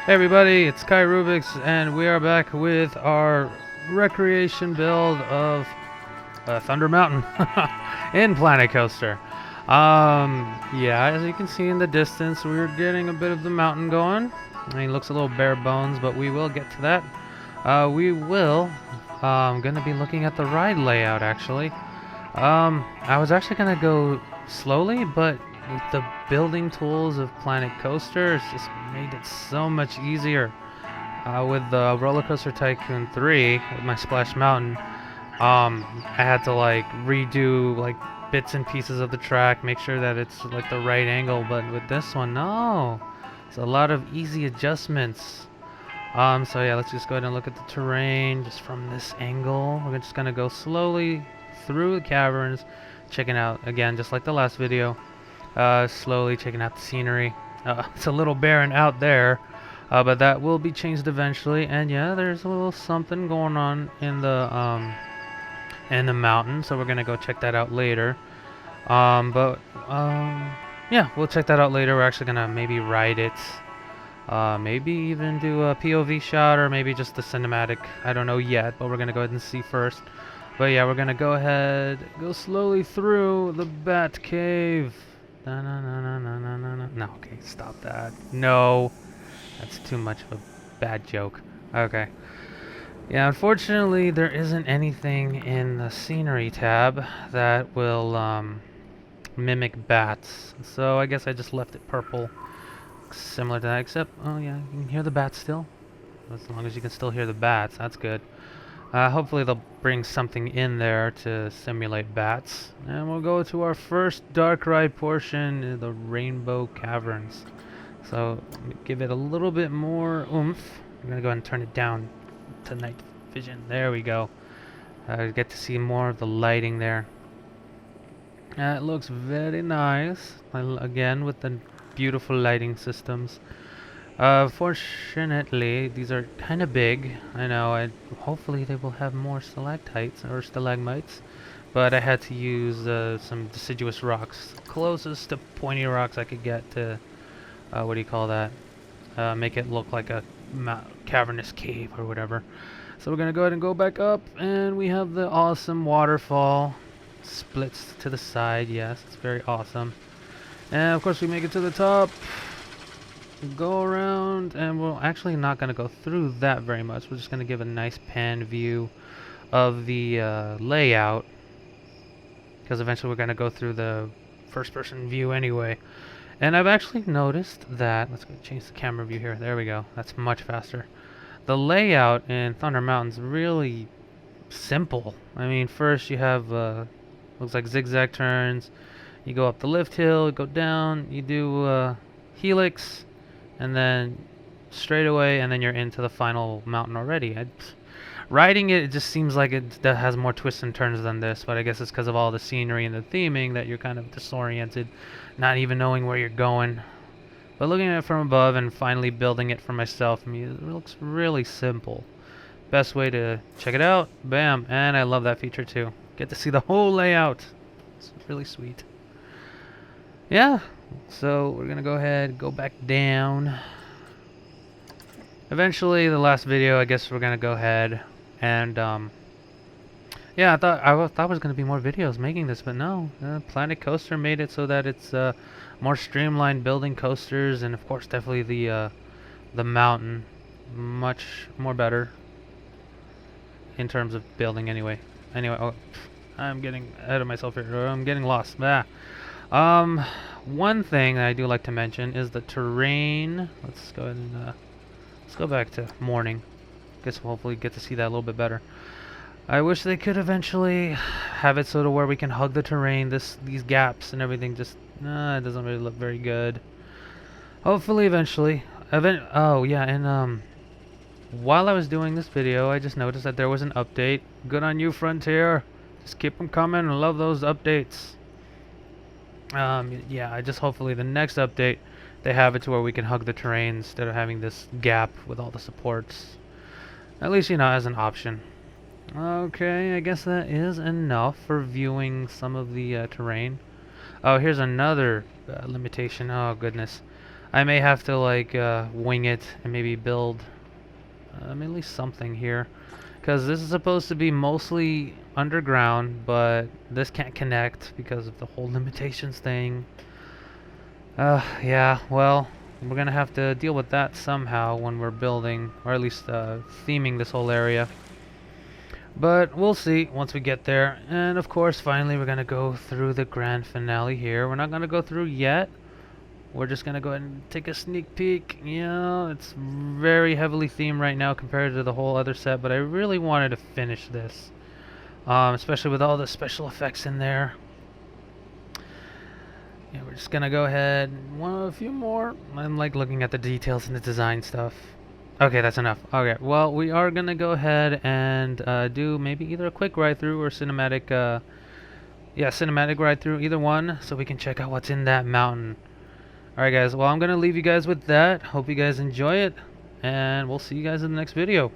Hey everybody, it's Kai Rubix, and we are back with our recreation build of Thunder Mountain in Planet Coaster. Yeah, as you can see in the distance, we're getting a bit of the mountain going. I mean, it looks a little bare bones, but we will get to that. Gonna be looking at the ride layout actually. I was actually gonna go slowly, but with the building tools of Planet Coaster, it's just made it so much easier. With the Roller Coaster Tycoon 3, with my Splash Mountain, I had to like redo like bits and pieces of the track, make sure that it's like the right angle. But with this one, no, it's a lot of easy adjustments. So yeah, let's just go ahead and look at the terrain just from this angle. We're just gonna go slowly through the caverns, checking out again, just like the last video. Slowly checking out the scenery. It's a little barren out there, but that will be changed eventually. And yeah, there's a little something going on in the mountain, so we're gonna go check that out later. Yeah, we'll check that out later. We're actually gonna maybe ride it. Maybe even do a POV shot, or maybe just the cinematic. I don't know yet, but we're gonna go ahead and see first. But yeah, we're gonna go ahead, go slowly through the Bat Cave. No, okay, stop that. No, that's too much of a bad joke. Okay. Yeah, unfortunately, there isn't anything in the scenery tab that will mimic bats. So I guess I just left it purple, similar to that. Except, oh yeah, you can hear the bats still. As long as you can still hear the bats, that's good. Hopefully they'll bring something in there to simulate bats. And we'll go to our first dark ride portion, the Rainbow Caverns. So give it a little bit more oomph. I'm going to go ahead and turn it down to night vision. There we go. Get to see more of the lighting there. It looks very nice. Again, with the beautiful lighting systems. Fortunately, these are kind of big. I know, hopefully they will have more stalactites or stalagmites. But I had to use some deciduous rocks. Closest to pointy rocks I could get to, what do you call that? Make it look like a cavernous cave or whatever. So we're going to go ahead and go back up. And we have the awesome waterfall. Splits to the side, yes, it's very awesome. And of course we make it to the top. Go around, and we're actually not going to go through that very much. We're just going to give a nice pan view of the layout, because eventually we're going to go through the first person view anyway. And I've actually noticed that, let's go change the camera view here, there we go, that's much faster. The layout in Thunder Mountain's really simple. I mean, first you have looks like zigzag turns, you go up the lift hill, go down, you do helix, and then straight away, and then you're into the final mountain already. Riding it just seems like that has more twists and turns than this, but I guess it's because of all the scenery and the theming that you're kind of disoriented, not even knowing where you're going. But looking at it from above and finally building it for myself, I mean, it looks really simple. Best way to check it out, bam, and I love that feature too. Get to see the whole layout. It's really sweet. Yeah. So we're gonna go ahead, go back down. Eventually, the last video, I guess we're gonna go ahead and yeah, I thought it was gonna be more videos making this, but no. Planet Coaster made it so that it's more streamlined building coasters, and of course, definitely the mountain, much more better in terms of building. Anyway, oh, I'm getting ahead of myself here. I'm getting lost. One thing that I do like to mention is the terrain. Let's go ahead and let's go back to morning. Guess we'll hopefully get to see that a little bit better. I wish they could eventually have it so to where we can hug the terrain. These gaps and everything just it doesn't really look very good. Hopefully eventually. Oh yeah, and while I was doing this video, I just noticed that there was an update. Good on you, Frontier. Just keep them coming. I love those updates. Yeah, I just hopefully the next update they have it to where we can hug the terrain instead of having this gap with all the supports. At least, you know, as an option. Okay, I guess that is enough for viewing some of the terrain. Oh, here's another limitation. Oh, goodness. I may have to like wing it and maybe build at least something here. Because this is supposed to be mostly underground, but this can't connect because of the whole limitations thing. Yeah, well, we're gonna have to deal with that somehow when we're building, or at least theming this whole area. But we'll see once we get there. And of course, finally, we're gonna go through the grand finale here. We're not gonna go through yet. We're just gonna go ahead and take a sneak peek. Yeah, it's very heavily themed right now compared to the whole other set, but I really wanted to finish this. Especially with all the special effects in there. Yeah, we're just gonna go ahead. Well, a few more. I'm like looking at the details and the design stuff. Okay, that's enough. Okay, well, we are gonna go ahead and do maybe either a quick ride through or cinematic. Yeah, cinematic ride through, either one, so we can check out what's in that mountain. Alright, guys. Well, I'm gonna leave you guys with that. Hope you guys enjoy it, and we'll see you guys in the next video.